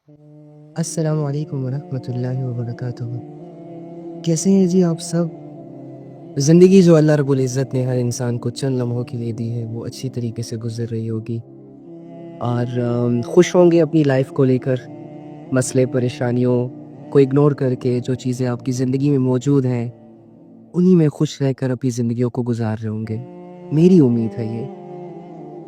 السلام علیکم ورحمۃ اللہ وبرکاتہ۔ کیسے ہیں جی آپ سب؟ زندگی جو اللہ رب العزت نے ہر انسان کو چند لمحوں کے لیے دی ہے وہ اچھی طریقے سے گزر رہی ہوگی، اور خوش ہوں گے اپنی لائف کو لے کر، مسئلے پریشانیوں کو اگنور کر کے جو چیزیں آپ کی زندگی میں موجود ہیں انہی میں خوش رہ کر اپنی زندگیوں کو گزار رہے ہوں گے، میری امید ہے یہ۔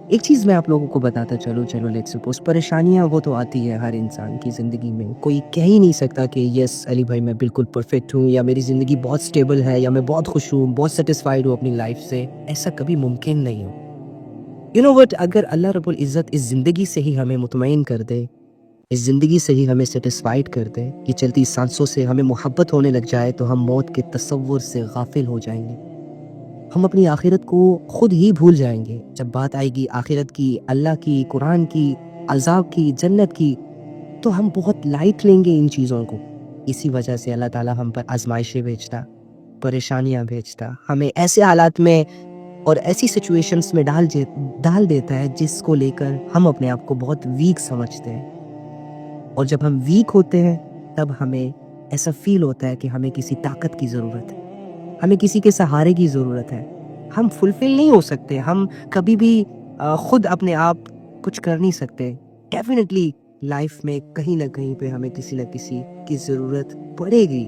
ایک چیز میں آپ لوگوں کو بتاتا چلو لیٹس سپوز، پریشانیاں وہ تو آتی ہے ہر انسان کی زندگی میں، کوئی کہہ ہی نہیں سکتا کہ یس علی بھائی میں بالکل پرفیکٹ ہوں، یا میری زندگی بہت سٹیبل ہے، یا میں بہت خوش ہوں، بہت سیٹسفائیڈ ہوں اپنی لائف سے۔ ایسا کبھی ممکن نہیں ہو۔ یو نو وٹ، اگر اللہ رب العزت اس زندگی سے ہی ہمیں مطمئن کر دے، اس زندگی سے ہی ہمیں سیٹسفائیڈ کر دے، یہ چلتی سانسوں سے ہمیں محبت ہونے لگ جائے، تو ہم موت کے تصور سے غافل ہو جائیں گے، ہم اپنی آخرت کو خود ہی بھول جائیں گے۔ جب بات آئے گی آخرت کی، اللہ کی، قرآن کی، عذاب کی، جنت کی، تو ہم بہت لائٹ لیں گے ان چیزوں کو۔ اسی وجہ سے اللہ تعالیٰ ہم پر آزمائشیں بھیجتا، پریشانیاں بھیجتا، ہمیں ایسے حالات میں اور ایسی سچویشنز میں ڈال دیتا ہے جس کو لے کر ہم اپنے آپ کو بہت ویک سمجھتے ہیں، اور جب ہم ویک ہوتے ہیں تب ہمیں ایسا فیل ہوتا ہے کہ ہمیں کسی طاقت کی ضرورت ہے، ہمیں کسی کے سہارے کی ضرورت ہے۔ ہم فلفل نہیں ہو سکتے، ہم کبھی بھی خود اپنے آپ کچھ کر نہیں سکتے۔ ڈیفینیٹلی لائف میں کہیں نہ کہیں پہ ہمیں کسی نہ کسی کی ضرورت پڑے گی۔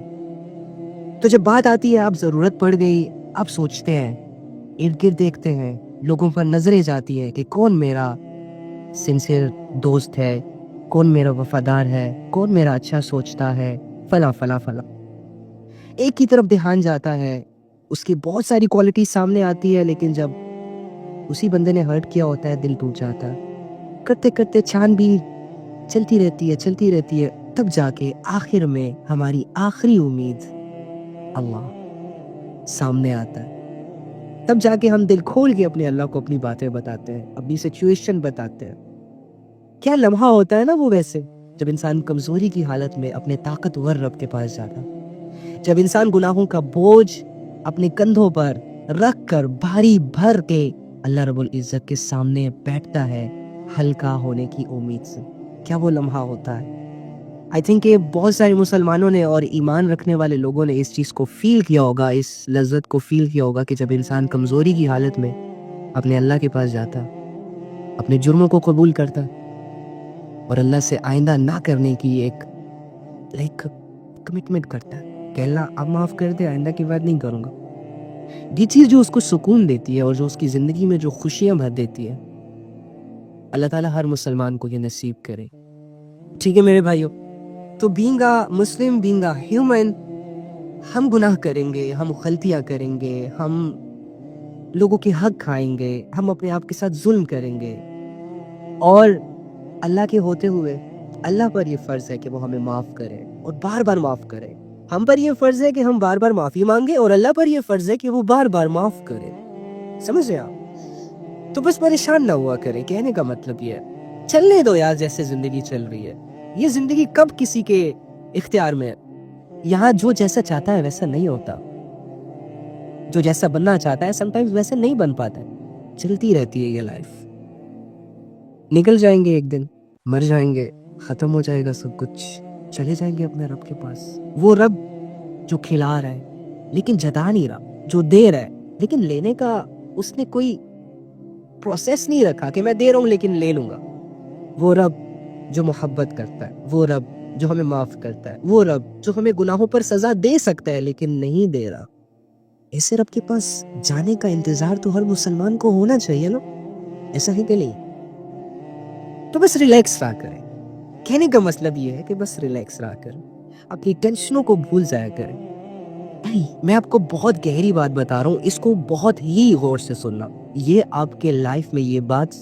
تو جب بات آتی ہے اب ضرورت پڑ گئی، اب سوچتے ہیں، ارد گرد دیکھتے ہیں، لوگوں پر نظریں جاتی ہے کہ کون میرا سنسیئر دوست ہے، کون میرا وفادار ہے، کون میرا اچھا سوچتا ہے، فلاں فلاں فلاں۔ ایک کی طرف دھیان جاتا ہے، اس کی بہت ساری کوالٹی سامنے آتی ہے، لیکن جب اسی بندے نے ہرٹ کیا ہوتا ہے، دل ٹوٹ جاتا ہے۔ کرتے کرتے چھان بھی چلتی رہتی ہے، تب جا کے آخر میں ہماری آخری امید اللہ سامنے آتا ہے۔ تب جا کے ہم دل کھول کے اپنے اللہ کو اپنی باتیں بتاتے ہیں، اپنی سچویشن بتاتے ہیں۔ کیا لمحہ ہوتا ہے نا وہ، ویسے جب انسان کمزوری کی حالت میں اپنے طاقتور رب کے پاس جاتا، جب انسان گناہوں کا بوجھ اپنے کندھوں پر رکھ کر بھاری بھر کے اللہ رب العزت کے سامنے بیٹھتا ہے ہلکا ہونے کی امید سے، کیا وہ لمحہ ہوتا ہے۔ آئی تھنک کہ بہت سارے مسلمانوں نے اور ایمان رکھنے والے لوگوں نے اس چیز کو فیل کیا ہوگا، اس لذت کو فیل کیا ہوگا کہ جب انسان کمزوری کی حالت میں اپنے اللہ کے پاس جاتا، اپنے جرموں کو قبول کرتا، اور اللہ سے آئندہ نہ کرنے کی ایک کمٹمنٹ کرتا ہے کہ اللہ اب معاف کر دے، آئندہ کی بات نہیں کروں گا۔ یہ چیز جو اس کو سکون دیتی ہے اور جو اس کی زندگی میں جو خوشیاں بھر دیتی ہے، اللہ تعالیٰ ہر مسلمان کو یہ نصیب کرے۔ ٹھیک ہے میرے بھائیو، تو being a Muslim, being a human, ہم گناہ کریں گے، ہم غلطیاں کریں گے، ہم لوگوں کے حق کھائیں گے، ہم اپنے آپ کے ساتھ ظلم کریں گے، اور اللہ کے ہوتے ہوئے اللہ پر یہ فرض ہے کہ وہ ہمیں معاف کرے اور بار بار معاف کرے۔ ہم پر یہ فرض ہے کہ ہم بار بار معافی مانگے، اور اللہ پر یہ فرض ہے کہ وہ بار بار معاف کرے۔ سمجھ رہے آپ؟ تو بس پریشان نہ ہوا کریں، کہنے کا مطلب یہ ہے چلنے دو یار، جیسے زندگی چل رہی ہے۔ یہ زندگی کب کسی کے اختیار میں ہے؟ یہاں جو جیسا چاہتا ہے ویسا نہیں ہوتا، جو جیسا بننا چاہتا ہے سم ٹائمز ویسے نہیں بن پاتا ہے۔ چلتی رہتی ہے یہ لائف، نکل جائیں گے ایک دن، مر جائیں گے، ختم ہو جائے گا سب کچھ، چلے جائیں گے اپنے رب کے پاس۔ وہ رب جو کھلا رہا ہے لیکن جتا نہیں رہا، جو دے رہا ہے لیکن لینے کا اس نے کوئی پروسیس نہیں رکھا کہ میں دے رہا ہوں لیکن لے لوں گا۔ وہ رب جو محبت کرتا ہے، وہ رب جو ہمیں معاف کرتا ہے، وہ رب جو ہمیں گناہوں پر سزا دے سکتا ہے لیکن نہیں دے رہا، ایسے رب کے پاس جانے کا انتظار تو ہر مسلمان کو ہونا چاہیے نا، ایسا ہی کہ نہیں؟ تو بس ریلیکس رہا کریں، کہنے کا مطلب یہ ہے کہ بس ریلیکس رہا کریں، اپنی ٹینشنوں کو بھول جایا کریں۔ میں آپ کو بہت گہری بات بتا رہا ہوں، اس کو بہت ہی غور سے سننا، یہ آپ کے لائف میں یہ بات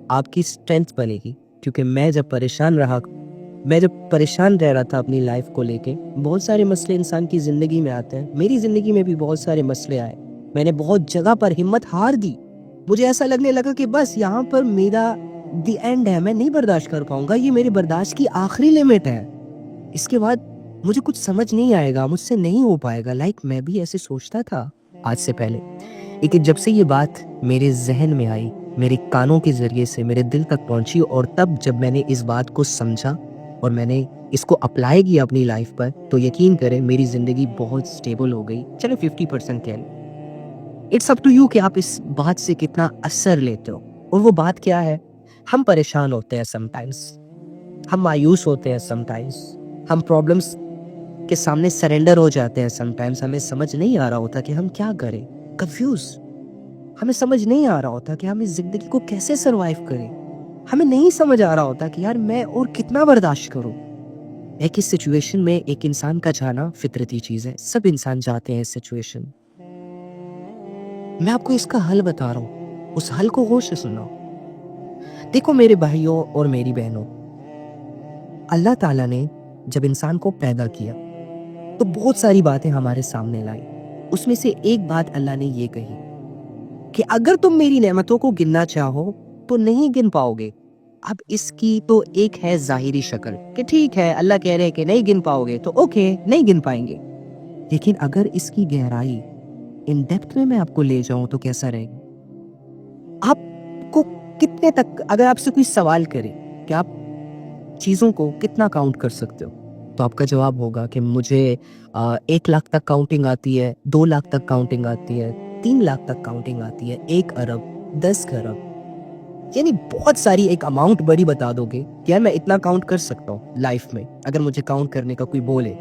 آپ کی اسٹرینتھ بنے گی، کیونکہ میں جب پریشان رہ رہا تھا اپنی لائف کو لے کے، بہت سارے مسئلے انسان کی زندگی میں آتے ہیں، میری زندگی میں بھی بہت سارے مسئلے آئے، میں نے بہت جگہ پر ہمت ہار دی، مجھے ایسا لگنے لگا کہ بس یہاں پر میرا دی اینڈ ہے، میں نہیں برداشت کر پاؤں گا، یہ میری برداشت کی آخری لمٹ ہے، اس کے بعد مجھے کچھ سمجھ نہیں آئے گا، مجھ سے نہیں ہو پائے گا۔ میں بھی ایسے سوچتا تھا آج سے پہلے، لیکن جب سے یہ بات میرے ذہن میں آئی، میرے کانوں کے ذریعے سے میرے دل تک پہنچی، اور تب جب میں نے اس بات کو سمجھا اور میں نے اس کو اپلائی کیا اپنی لائف پر تو یقین کریں میری زندگی بہت سٹیبل ہو گئی. چلو 50% کہہ لیں. اٹس اپ ٹو یو کہ آپ اس بات سے کتنا اثر لیتے ہو. اور وہ بات کیا ہے؟ ہم پریشان ہوتے ہیں سم ٹائمس, ہم مایوس ہوتے ہیں سم ٹائمس, ہم پرابلمس کے سامنے سرنڈر ہو جاتے ہیں سم ٹائمس. ہمیں سمجھ نہیں آ رہا ہوتا کہ ہم کیا کریں, کنفیوز. ہمیں سمجھ نہیں آ رہا ہوتا کہ ہم اس زندگی کو کیسے سروائیو کریں. ہمیں نہیں سمجھ آ رہا ہوتا کہ یار میں اور کتنا برداشت کروں. ایک اس سچویشن میں ایک انسان کا جانا فطرتی چیز ہے, سب انسان جاتے ہیں اس سچویشن. میں آپ کو اس کا حل بتا رہا ہوں, اس حل کو غور سے سنو. دیکھو میرے بھائیوں اور میری بہنوں, اللہ تعالیٰ نے جب انسان کو پیدا کیا تو بہت ساری باتیں ہمارے سامنے لائی. اس میں سے ایک بات اللہ نے یہ کہی کہ اگر تم میری نعمتوں کو گننا چاہو تو نہیں گن پاؤ گے. اب اس کی تو ایک ہے ظاہری شکل کہ ٹھیک ہے اللہ کہہ رہے کہ نہیں گن پاؤ گے تو اوکے نہیں گن پائیں گے. لیکن اگر اس کی گہرائی ان ڈیپتھ میں آپ کو لے جاؤں تو کیسا رہے گا؟ آپ کو کتنے تک, اگر آپ سے کوئی سوال کرے کہ آپ چیزوں کو کتنا کاؤنٹ کر سکتے ہو تو آپ کا جواب ہوگا کہ مجھے 1 لاکھ تک کاؤنٹنگ آتی ہے, 2 لاکھ تک کاؤنٹنگ آتی ہے, 3 لاکھ تک کاؤنٹنگ آتی ہے, 1 ارب, 10 ارب. یعنی بہت ساری ایک اماؤنٹ بڑی بتا دو گے کہ یار میں اتنا کاؤنٹ کر سکتا ہوں لائف میں اگر مجھے کاؤنٹ کرنے کا کوئی بولے.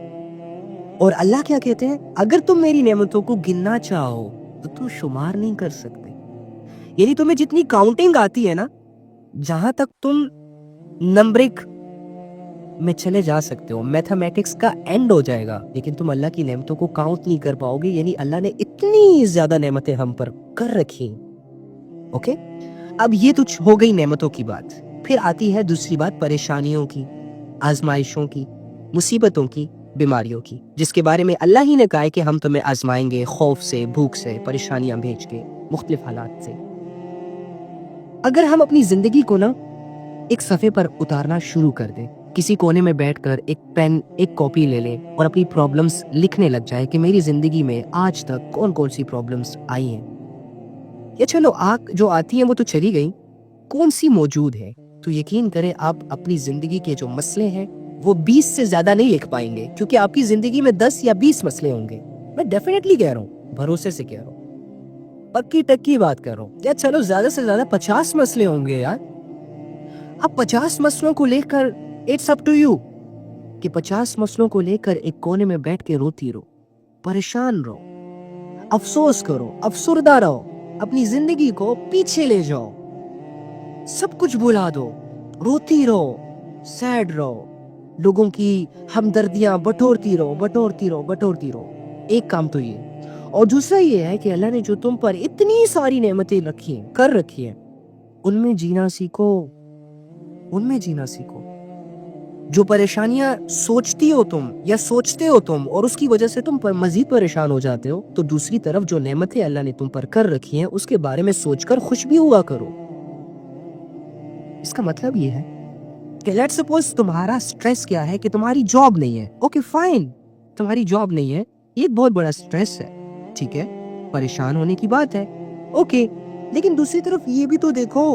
اور اللہ کیا کہتے ہیں, اگر تم میری نعمتوں کو گننا چاہو تو تم شمار نہیں کر سکتے. یعنی تمہیں جتنی کاؤنٹنگ آتی ہے نا, جہاں تک تم نمبرک میں چلے جا سکتے ہو, میتھمیٹکس کا اینڈ ہو جائے گا, لیکن تم اللہ کی نعمتوں کو کاؤنٹ نہیں کر پاؤ گے. یعنی اللہ نے اتنی زیادہ نعمتیں ہم پر کر رکھی. اوکے, اب یہ تو ہو گئی نعمتوں کی بات. پھر آتی ہے دوسری بات پریشانیوں کی, آزمائشوں کی, مصیبتوں کی, بیماریوں کی, جس کے بارے میں اللہ ہی نے کہا ہے کہ ہم تمہیں آزمائیں گے خوف سے, بھوک سے, پریشانیاں بھیج کے, مختلف حالات سے. اگر ہم اپنی زندگی کو نا ایک صفحے پر اتارنا شروع کر دیں, کسی کونے میں بیٹھ کر ایک پین ایک کاپی لے لیں اور اپنی پرابلمس لکھنے لگ جائے کہ میری زندگی میں آج تک کون کون سی پرابلمس آئی ہیں, یا چلو جو آتی ہیں وہ تو چلی گئی, کون سی موجود ہے, تو یقین کریں آپ اپنی زندگی کے جو مسئلے ہیں وہ 20 سے زیادہ نہیں لکھ پائیں گے, کیونکہ آپ کی زندگی میں 10 یا 20 مسئلے ہوں گے. میں ڈیفینیٹلی کہہ رہا ہوں, بھروسے سے کہہ رہا ہوں, پکی ٹکی بات کر رہا ہوں. یا چلو زیادہ سے زیادہ 50 مسئلے ہوں گے یار. اب 50 مسئلوں کو لے کر اٹس اپ ٹو یو کہ 50 مسئلوں کو لے کر ایک کونے میں بیٹھ کے روتی رہو, پریشان رہو, افسوس کرو, افسردہ رہو, اپنی زندگی کو پیچھے لے جاؤ, سب کچھ بھلا دو, روتی رہو, سیڈ رہو, لوگوں کی ہمدردیاں بٹورتی رہو بٹورتی رہو بٹورتی رہو. ایک کام تو یہ, اور دوسرا یہ ہے کہ اللہ نے جو تم پر اتنی ساری نعمتیں کر رکھی ہیں ان میں جینا سیکھو, ان میں جینا سیکھو. جو پریشانیاں سوچتی ہو تم یا سوچتے ہو تم اور اس کی وجہ سے تم پر مزید پریشان ہو جاتے ہو, تو دوسری طرف جو نعمتیں اللہ نے تم پر کر رکھی ہیں اس کے بارے میں سوچ کر خوش بھی ہوا کرو. اس کا مطلب یہ ہے کہ لیٹ سپوز تمہارا سٹریس کیا ہے کہ تمہاری جاب نہیں ہے. اوکے فائن, تمہاری جاب نہیں ہے, یہ بہت بڑا سٹریس ہے, ٹھیک ہے, پریشان ہونے کی بات ہے, اوکے. لیکن دوسری طرف یہ بھی تو دیکھو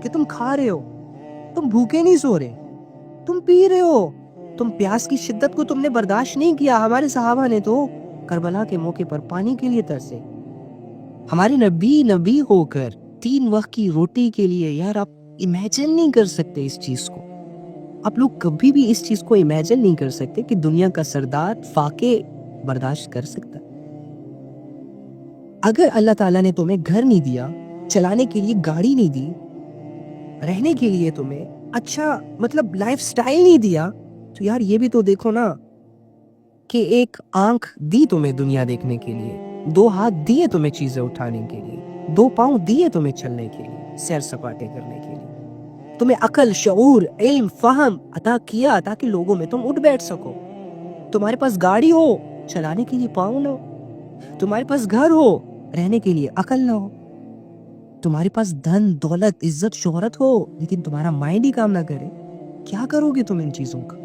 کہ تم کھا رہے ہو, تم بھوکے نہیں سو رہے, تم پی رہے ہو, تم پیاس کی شدت کو تم نے برداشت نہیں کیا. ہمارے صحابہ نے تو کربلا کے موقع پر پانی کے لیے ترسے. ہمارے نبی ہو کر 3 وقت کی روٹی کے لیے, یار آپ امیجن نہیں کر سکتے اس چیز کو. آپ لوگ کبھی بھی اس چیز کو امیجن نہیں کر سکتے کہ دنیا کا سردار فاقے برداشت کر سکتا. اگر اللہ تعالیٰ نے تمہیں گھر نہیں دیا, چلانے کے لیے گاڑی نہیں دی, رہنے کے لیے تمہیں اچھا مطلب لائف سٹائل نہیں دیا, تو یار یہ بھی تو دیکھو نا کہ ایک آنکھ دی تمہیں دنیا دیکھنے کے لیے, 2 ہاتھ دیے تمہیں چیزیں اٹھانے کے لیے, 2 پاؤں دیے تمہیں چلنے کے لیے, سیر سپاٹے کرنے کے لیے, تمہیں عقل, شعور, علم, فہم عطا کیا تاکہ لوگوں میں تم اٹھ بیٹھ سکو. تمہارے پاس گاڑی ہو, چلانے کے لیے پاؤں نہ ہو, تمہارے پاس گھر ہو, رہنے کے لیے عقل نہ ہو, تمہارے پاس دھن, دولت, عزت, شہرت ہو, لیکن تمہارا مائنڈ ہی کام نہ کرے, کیا کرو گے تم ان چیزوں کا؟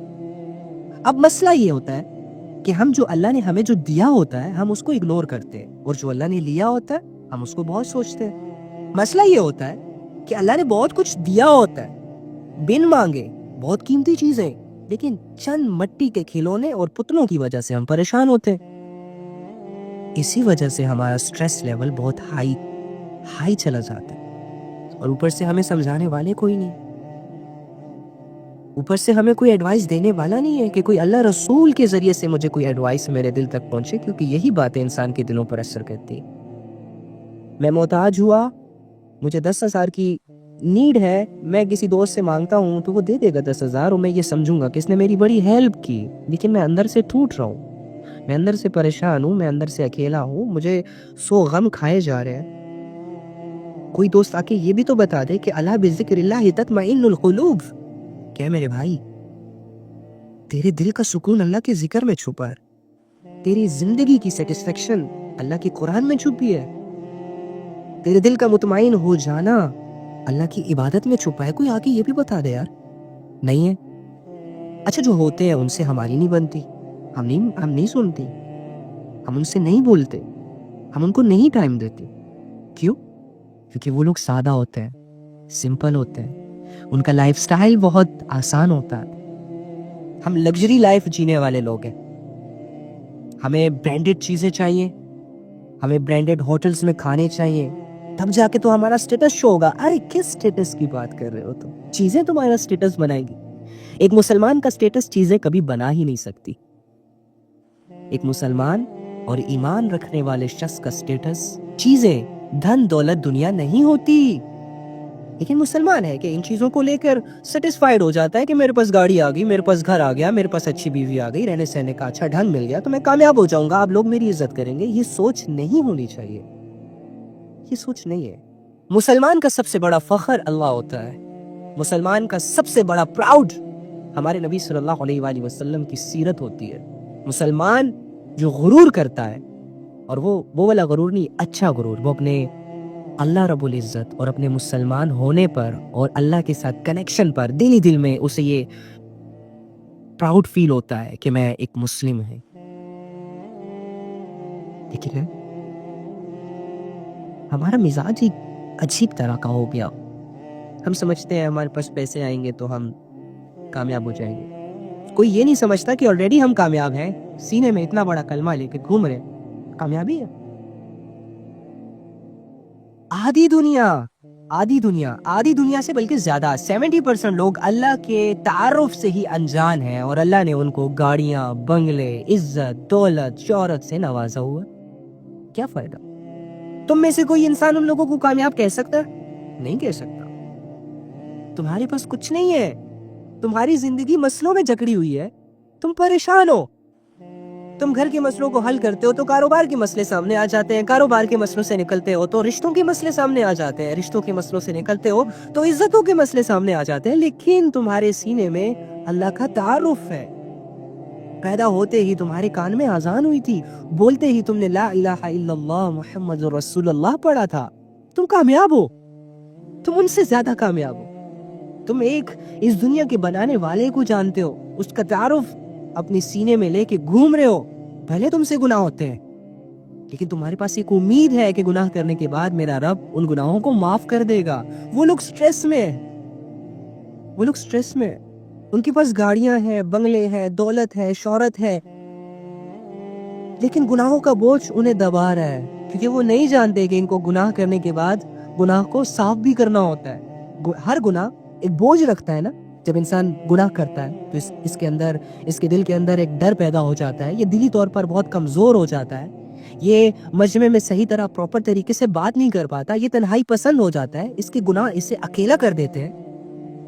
اب مسئلہ یہ ہوتا ہے کہ ہم جو اللہ نے ہمیں جو دیا ہوتا ہے ہم اس کو اگنور کرتے ہیں, اور جو اللہ نے لیا ہوتا ہے ہم اس کو بہت سوچتے ہیں. مسئلہ یہ ہوتا ہے کہ اللہ نے بہت کچھ دیا ہوتا ہے بن مانگے, بہت قیمتی چیزیں, لیکن چند مٹی کے کھلونے اور پتلوں کی وجہ سے ہم پریشان ہوتے ہیں. اسی وجہ سے ہمارا سٹریس لیول بہت ہائی چلا جاتا ہے، اور اوپر سے ہمیں سمجھانے والے کوئی نہیں، اوپر سے ہمیں کوئی ایڈوائس دینے والا نہیں ہے کہ کوئی اللہ رسول کے ذریعے سے مجھے کوئی ایڈوائس میرے دل تک پہنچے، کیونکہ یہی باتیں انسان کے دلوں پر اثر کرتی ہیں. میں محتاج ہوا، مجھے 10,000 کی نیڈ ہے، میں کسی دوست سے مانگتا ہوں تو وہ دے دے گا 10,000، اور میں یہ سمجھوں گا کہ اس نے میری بڑی ہیلپ کی، لیکن میں اندر سے ٹوٹ رہا ہوں، میں اندر سے پریشان ہوں، میں اندر سے اکیلا ہوں، مجھے 100 غم کھائے جا رہے ہیں. کوئی دوست آ کے یہ بھی تو بتا دے کہ اللہ بذکر اللہ تطمئن القلوب. کیا میرے بھائی، تیرے دل کا سکون اللہ کے ذکر میں چھپا ہے، تیری زندگی کی سیٹسفیکشن اللہ کے قرآن میں چھپی ہے، تیرے دل کا مطمئن ہو جانا اللہ کی عبادت میں چھپا ہے. کوئی آ کے یہ بھی بتا دے یار. نہیں ہے. اچھا، جو ہوتے ہیں ان سے ہماری نہیں بنتی، ہم نہیں سنتی، ہم ان سے نہیں بولتے، ہم ان کو نہیں ٹائم دیتے. کیوں؟ کیونکہ وہ لوگ سادہ ہوتے ہیں، سمپل ہوتے ہیں، ان کا لائف سٹائل بہت آسان ہوتا ہے. ہم لگژری لائف جینے والے لوگ ہیں، ہمیں برانڈڈ چیزیں چاہیے، ہمیں برانڈڈ ہوٹلز میں کھانے چاہیے، تب جا کے تو ہمارا سٹیٹس شو ہوگا. ارے کس سٹیٹس کی بات کر رہے ہو تم؟ چیزیں تمہارا سٹیٹس بنائے گی. ایک مسلمان کا سٹیٹس چیزیں کبھی بنا ہی نہیں سکتی. ایک مسلمان اور ایمان رکھنے والے شخص کا سٹیٹس چیزیں، دھن دولت، دنیا نہیں ہوتی. لیکن مسلمان ہے کہ ان چیزوں کو لے کر سیٹسفائیڈ ہو جاتا ہے کہ میرے پاس گاڑی آ گئی، میرے پاس گھر آ گیا، میرے پاس اچھی بیوی آ گئی، رہنے سہنے کا اچھا ڈھنگ مل گیا تو میں کامیاب ہو جاؤں گا، آپ لوگ میری عزت کریں گے. یہ سوچ نہیں ہونی چاہیے، یہ سوچ نہیں ہے. مسلمان کا سب سے بڑا فخر اللہ ہوتا ہے. مسلمان کا سب سے بڑا پراؤڈ ہمارے نبی صلی اللہ علیہ وآلہ وسلم کی سیرت ہوتی ہے. مسلمان جو غرور کرتا ہے، اور وہ والا غرور نہیں، اچھا غرور، وہ اپنے اللہ رب العزت اور اپنے مسلمان ہونے پر اور اللہ کے ساتھ کنیکشن پر دل میں اسے یہ پراؤڈ فیل ہوتا ہے کہ میں ایک مسلم ہوں. لیکن ہمارا مزاج ہی عجیب طرح کا ہو گیا. ہم سمجھتے ہیں ہمارے پاس پیسے آئیں گے تو ہم کامیاب ہو جائیں گے. کوئی یہ نہیں سمجھتا کہ آلریڈی ہم کامیاب ہیں، سینے میں اتنا بڑا کلمہ لے کے گھوم رہے، کامیابی ہے. آدھی دنیا سے بلکہ زیادہ 70% لوگ اللہ کے تعارف سے ہی انجان ہیں، اور اللہ نے ان کو گاڑیاں، بنگلے، عزت، دولت، شہرت سے نوازا ہوا. کیا فائدہ؟ تم میں سے کوئی انسان ان لوگوں کو کامیاب کہہ سکتا ہے؟ نہیں کہہ سکتا. تمہارے پاس کچھ نہیں ہے، تمہاری زندگی مسئلوں میں جکڑی ہوئی ہے، تم پریشان ہو. تم گھر کے مسئلوں کو حل کرتے ہو تو کاروبار کے مسئلے سامنے آ جاتے ہیں، کاروبار کے مسئلوں سے نکلتے ہو تو رشتوں کے مسئلے سامنے آ جاتے ہیں، رشتوں کے مسئلوں سے نکلتے ہو تو عزتوں کے مسئلے سامنے آ جاتے ہیں. لیکن تمہارے سینے میں اللہ کا تعارف ہے. پیدا ہوتے ہی تمہارے کان میں اذان ہوئی تھی، بولتے ہی تم نے لا الہ الا اللہ محمد رسول اللہ پڑھا تھا. تم کامیاب ہو، تم ان سے زیادہ کامیاب ہو. تم ایک اس دنیا کے بنانے والے کو جانتے ہو، اس کا تعارف اپنے سینے میں لے کے گھوم رہے ہو. بھلے تم سے گناہ ہوتے ہیں، لیکن تمہارے پاس ایک امید ہے کہ گناہ کرنے کے بعد میرا رب ان گناہوں کو معاف کر دے گا. وہ لوگ سٹریس میں ان کے پاس گاڑیاں ہیں، بنگلے ہیں، دولت ہے، شہرت ہے، لیکن گناہوں کا بوجھ انہیں دبا رہا ہے، کیونکہ وہ نہیں جانتے کہ ان کو گناہ کرنے کے بعد گناہ کو صاف بھی کرنا ہوتا ہے. ہر گناہ ایک بوجھ رکھتا ہے نا. جب انسان گناہ کرتا ہے تو اس کے دل کے اندر ایک ڈر پیدا ہو جاتا ہے، یہ دلی طور پر بہت کمزور ہو جاتا ہے، یہ مجمع میں صحیح طرح پراپر طریقے سے بات نہیں کر پاتا، یہ تنہائی پسند ہو جاتا ہے. اس کے گناہ اسے اکیلا کر دیتے ہیں.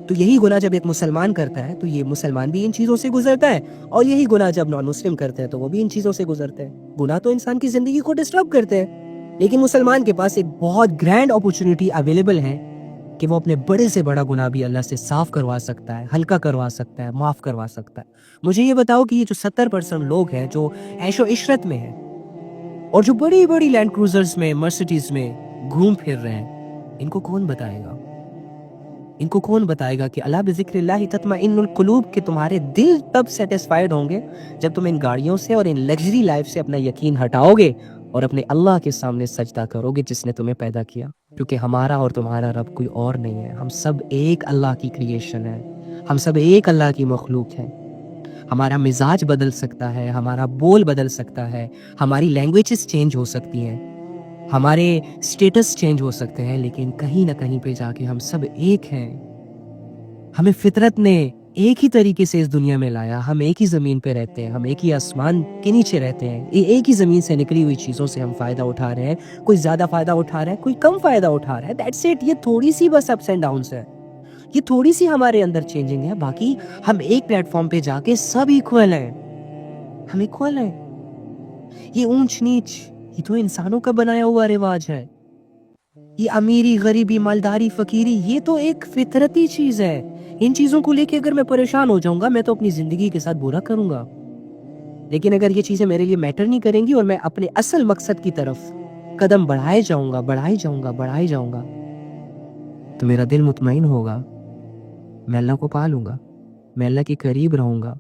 تو یہی گناہ جب ایک مسلمان کرتا ہے تو یہ مسلمان بھی ان چیزوں سے گزرتا ہے، اور یہی گناہ جب نان مسلم کرتے ہیں تو وہ بھی ان چیزوں سے گزرتے ہیں. گناہ تو انسان کی زندگی کو ڈسٹرب کرتے ہیں، لیکن مسلمان کے پاس ایک بہت گرینڈ اپورچونٹی اویلیبل ہے کہ وہ اپنے بڑے سے بڑا گناہ بھی اللہ سے صاف کروا سکتا ہے، ہلکا کروا سکتا ہے، معاف کروا سکتا ہے. مجھے یہ بتاؤ کہ یہ جو 70% لوگ ہیں جو عیش و عشرت میں ہیں اور جو بڑی بڑی لینڈ کروزرز میں، مرسیڈیز میں گھوم پھر رہے ہیں، ان کو کون بتائے گا کہ اللہ بذکر اللہ تطمئن القلوب، کہ تمہارے دل تب سیٹسفائیڈ ہوں گے جب تم ان گاڑیوں سے اور ان لگژری لائف سے اپنا یقین ہٹاؤ گے اور اپنے اللہ کے سامنے سجدہ کرو گے جس نے تمہیں پیدا کیا. کیونکہ ہمارا اور تمہارا رب کوئی اور نہیں ہے، ہم سب ایک اللہ کی کریشن ہے، ہم سب ایک اللہ کی مخلوق ہیں. ہمارا مزاج بدل سکتا ہے، ہمارا بول بدل سکتا ہے، ہماری لینگویجز چینج ہو سکتی ہیں، ہمارے سٹیٹس چینج ہو سکتے ہیں، لیکن کہیں نہ کہیں پہ جا کے ہم سب ایک ہیں۔ ہمیں فطرت نے ایک ہی طریقے سے اس دنیا میں لایا، ہم ایک ہی زمین پہ رہتے ہیں، ہم ایک ہی آسمان کے نیچے رہتے ہیں، ایک ہی زمین سے نکلی ہوئی چیزوں سے ہم فائدہ اٹھا رہے ہیں، کوئی زیادہ فائدہ اٹھا رہا ہے، کوئی کم فائدہ اٹھا رہا ہے، دیٹس اٹ۔ یہ تھوڑی سی بس اپس اینڈ ڈاؤنس ہے، یہ تھوڑی سی ہمارے اندر چینجنگ ہے، باقی ہم ایک پلیٹ فارم پہ جا کے سب ایکول ہیں، ہم ایکول ہیں۔ یہ اونچ نیچ یہ تو انسانوں کا بنایا ہوا رواج ہے، یہ امیری غریبی مالداری فقیری یہ تو ایک فطرتی چیز ہے۔ ان چیزوں کو لے کے اگر میں پریشان ہو جاؤں گا میں تو اپنی زندگی کے ساتھ برا کروں گا، لیکن اگر یہ چیزیں میرے لیے میٹر نہیں کریں گی اور میں اپنے اصل مقصد کی طرف قدم بڑھائے جاؤں گا تو میرا دل مطمئن ہوگا، میں اللہ کو پالوں گا، میں اللہ کے قریب رہوں گا،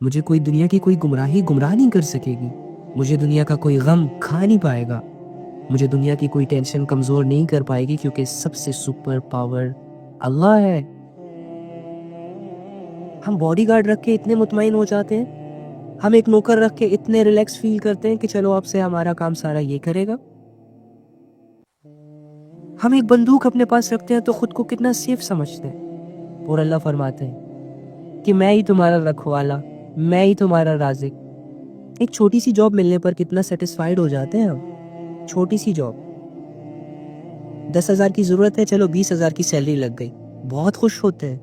مجھے کوئی دنیا کی کوئی گمراہ نہیں کر سکے گی، مجھے دنیا کا کوئی غم کھا نہیں پائے گا، مجھے دنیا کی کوئی ٹینشن کمزور نہیں کر پائے گی، کیونکہ سب سے سپر پاور اللہ ہے۔ ہم باڈی گارڈ رکھ کے اتنے مطمئن ہو جاتے ہیں، ہم ایک نوکر رکھ کے اتنے ریلیکس فیل کرتے ہیں کہ چلو اب سے ہمارا کام سارا یہ کرے گا۔ ہم ایک بندوق اپنے پاس رکھتے ہیں تو خود کو کتنا سیف سمجھتے ہیں، اور اللہ فرماتے ہیں کہ میں ہی تمہارا رکھوالا، میں ہی تمہارا رازق۔ ایک چھوٹی سی جاب ملنے پر کتنا سیٹسفائیڈ ہو جاتے ہیں ہم، چھوٹی سی جاب، 10,000 کی ضرورت ہے، چلو 20,000 کی سیلری لگ گئی، بہت خوش ہوتے ہیں۔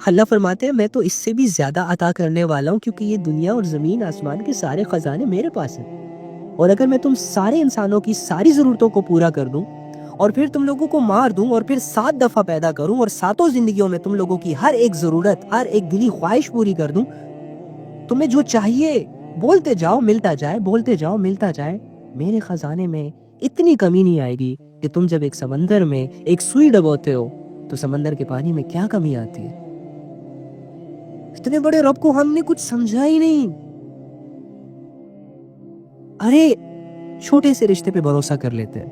اللہ فرماتے ہیں میں تو اس سے بھی زیادہ عطا کرنے والا ہوں، کیونکہ یہ دنیا اور زمین آسمان کے سارے خزانے میرے پاس ہیں، اور اگر میں تم سارے انسانوں کی ساری ضرورتوں کو پورا کر دوں اور پھر تم لوگوں کو مار دوں اور پھر 7 دفعہ پیدا کروں اور 7 زندگیوں میں تم لوگوں کی ہر ایک ضرورت، ہر ایک دلی خواہش پوری کر دوں، تمہیں جو چاہیے بولتے جاؤ ملتا جائے، بولتے جاؤ ملتا جائے، میرے خزانے میں اتنی کمی نہیں آئے گی کہ تم جب ایک سمندر میں ایک سوئی ڈبوتے ہو تو سمندر کے پانی میں کیا کمی آتی ہے۔ اتنے بڑے رب کو ہم نے کچھ سمجھا ہی نہیں۔ ارے چھوٹے سے رشتے پہ بھروسہ کر لیتے ہیں،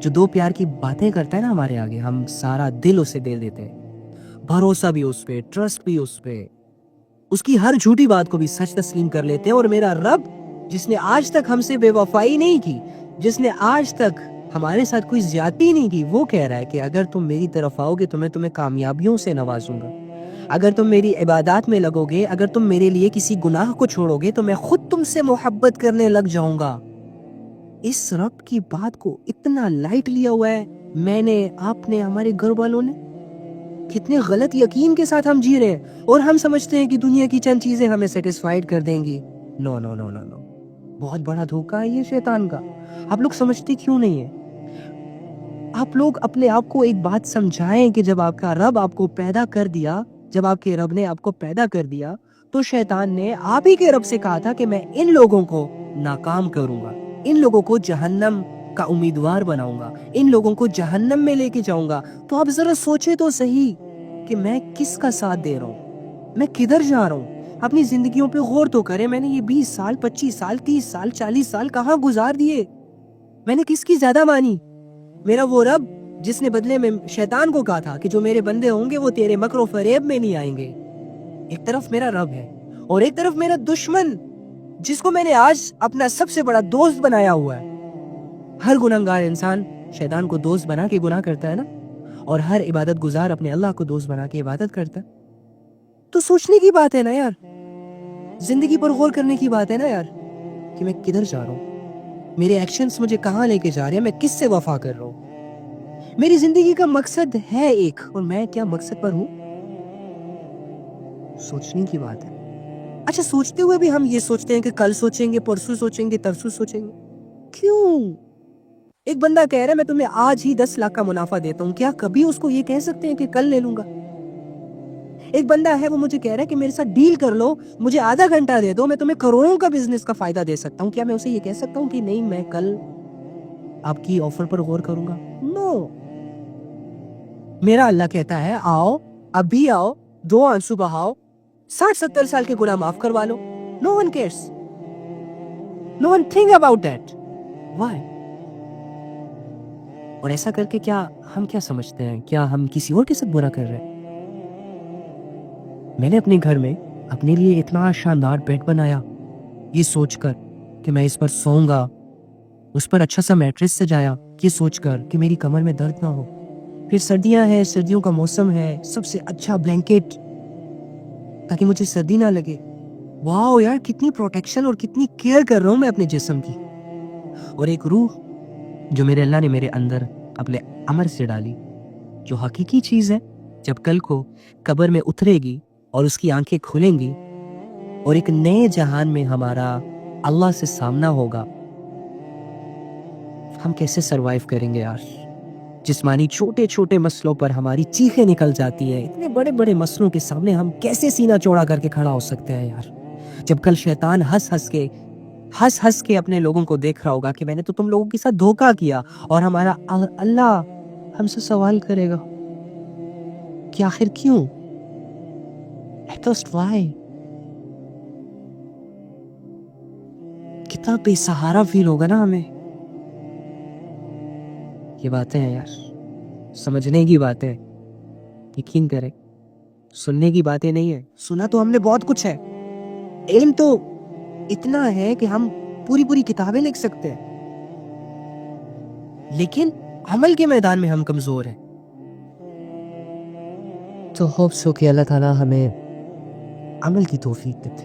جو 2 پیار کی باتیں کرتا ہے نا ہمارے آگے، ہم سارا دل اسے دے دیتے ہیں، بھروسہ بھی اس پہ، ٹرسٹ بھی اس پہ، اس کی ہر جھوٹی بات کو بھی سچ تسلیم کر لیتے ہیں۔ اور میرا رب جس نے آج تک ہم سے بے وفائی نہیں کی، جس نے آج تک ہمارے ساتھ کوئی زیادتی نہیں کی، وہ کہہ رہا ہے کہ اگر تم میری طرف آؤ گے تو میں تمہیں کامیابیوں سے نوازوں گا، اگر تم میری عبادات میں لگو گے، اگر تم میرے لیے کسی گناہ کو چھوڑو گے تو میں خود تم سے محبت کرنے لگ جاؤں گا۔ اس رب کی بات کو اتنا لائٹ لیا ہوا ہے میں نے، آپ نے، ہمارے گھر والوں نے، کتنے غلط یقین کے ساتھ ہم جی رہے ہیں، اور ہم سمجھتے ہیں کہ دنیا کی چند چیزیں ہمیں سیٹسفائیڈ کر دیں گی۔ نو نو نو نو نو، بہت بڑا دھوکہ ہے یہ شیطان کا۔ آپ لوگ سمجھتے کیوں نہیں ہیں؟ آپ لوگ اپنے آپ کو ایک بات سمجھائیں کہ جب آپ کا رب آپ کو پیدا کر دیا، جب آپ کے رب نے آپ کو پیدا کر دیا تو شیطان نے آپ ہی کے رب سے کہا تھا کہ میں ان لوگوں کو ناکام کروں گا، ان لوگوں کو جہنم کا امیدوار بناؤں گا، ان لوگوں کو جہنم میں لے کے جاؤں گا۔ تو آپ ذرا سوچے تو صحیح کہ میں کس کا ساتھ دے رہا ہوں، میں کدھر جا رہا ہوں۔ اپنی زندگیوں پہ غور تو کریں، میں نے یہ 20 سال 25 سال 30 سال 40 سال کہاں گزار دیے؟ میں نے کس کی زیادہ مانی؟ میرا وہ رب جس نے بدلے میں شیطان کو کہا تھا کہ جو میرے بندے ہوں گے وہ تیرے مکر و فریب میں نہیں آئیں گے۔ ایک طرف میرا رب ہے اور ایک طرف میرا دشمن جس کو میں نے آج اپنا سب سے بڑا دوست بنایا ہوا ہے۔ ہر گناہگار انسان شیطان کو دوست بنا کے گناہ کرتا ہے نا، اور ہر عبادت گزار اپنے اللہ کو دوست بنا کے عبادت کرتا ہے۔ تو سوچنے کی بات ہے نا یار، زندگی پر غور کرنے کی بات ہے نا یار، کہ میں کدھر جا رہا ہوں، میرے ایکشنز مجھے کہاں لے کے جا رہے ہیں، میں کس سے وفا کر رہا ہوں۔ میری زندگی کا مقصد ہے ایک، اور میں کیا مقصد پر ہوں؟ سوچنے کی بات ہے۔ اچھا سوچتے ہوئے بھی ہم یہ سوچتے ہیں کہ کل سوچیں گے، پرسوں سوچیں گے، ترسوں سوچیں گے، کیوں؟ ایک بندہ کہہ رہا ہے میں تمہیں آج ہی 10 لاکھ کا منافع دیتا ہوں، کیا کبھی اس کو یہ کہہ سکتے ہیں کہ کل لے لوں گا؟ ایک بندہ ہے وہ مجھے کہہ رہا ہے کہ میرے ساتھ ڈیل کر لو، مجھے آدھا گھنٹہ دے دو، میں تمہیں کروڑوں کا بزنس کا فائدہ دے سکتا ہوں، کیا میں اسے یہ کہہ سکتا ہوں کہ نہیں میں کل آپ کی آفر پر غور کروں گا؟ نو، میرا اللہ کہتا ہے آؤ، ابھی آؤ، 2 آنسو بہاؤ، 60-70 سال کے گناہ معاف کروا لو۔ No one cares. No one think about that. Why? اور ایسا کر کے کیا ہم کیا سمجھتے ہیں؟ کیا ہم کسی اور کے ساتھ برا کر رہے ہیں؟ میں نے اپنے گھر میں اپنے لیے اتنا شاندار بیڈ بنایا یہ سوچ کر کہ میں اس پر سوؤں گا، اس پر اچھا سا میٹریس سجایا یہ سوچ کر کہ میری کمر میں درد نہ ہو. پھر سردیاں ہیں، سردیوں کا موسم ہے، سب سے اچھا بلینکٹ تاکہ مجھے سردی نہ لگے. واو یار، کتنی پروٹیکشن اور کتنی کیئر کر رہا ہوں میں اپنے جسم کی. اور ایک روح جو میرے اللہ نے میرے اندر اپنے امر سے ڈالی، جو حقیقی چیز ہے. جب کل کو قبر میں اترے گی اور اس کی آنکھیں کھلیں گی اور ایک نئے جہان میں ہمارا اللہ سے سامنا ہوگا، ہم کیسے سروائیو کریں گے یار؟ جسمانی چھوٹے چھوٹے مسئلوں پر ہماری چیخیں نکل جاتی ہیں، اتنے بڑے بڑے مسئلوں کے سامنے ہم کیسے سینہ چوڑا کر کے کھڑا ہو سکتے ہیں یار؟ جب کل شیطان ہنس ہنس کے اپنے لوگوں کو دیکھ رہا ہوگا کہ میں نے تو تم لوگوں کے ساتھ دھوکہ کیا، اور ہمارا اللہ ہم سے سوال کرے گا کہ آخر کیوں؟ Just why؟ کتنا بے سہارا فیل ہوگا نا ہمیں. یہ باتیں ہیں یار، سمجھنے کی باتیں، یقین کریں سننے کی باتیں نہیں ہیں. سنا تو ہم نے بہت کچھ ہے، علم تو اتنا ہے کہ ہم پوری کتابیں لکھ سکتے ہیں، لیکن عمل کے میدان میں ہم کمزور ہیں. تو ہوپ سو کہ اللہ تعالیٰ ہمیں عمل کی توفیق دیتے.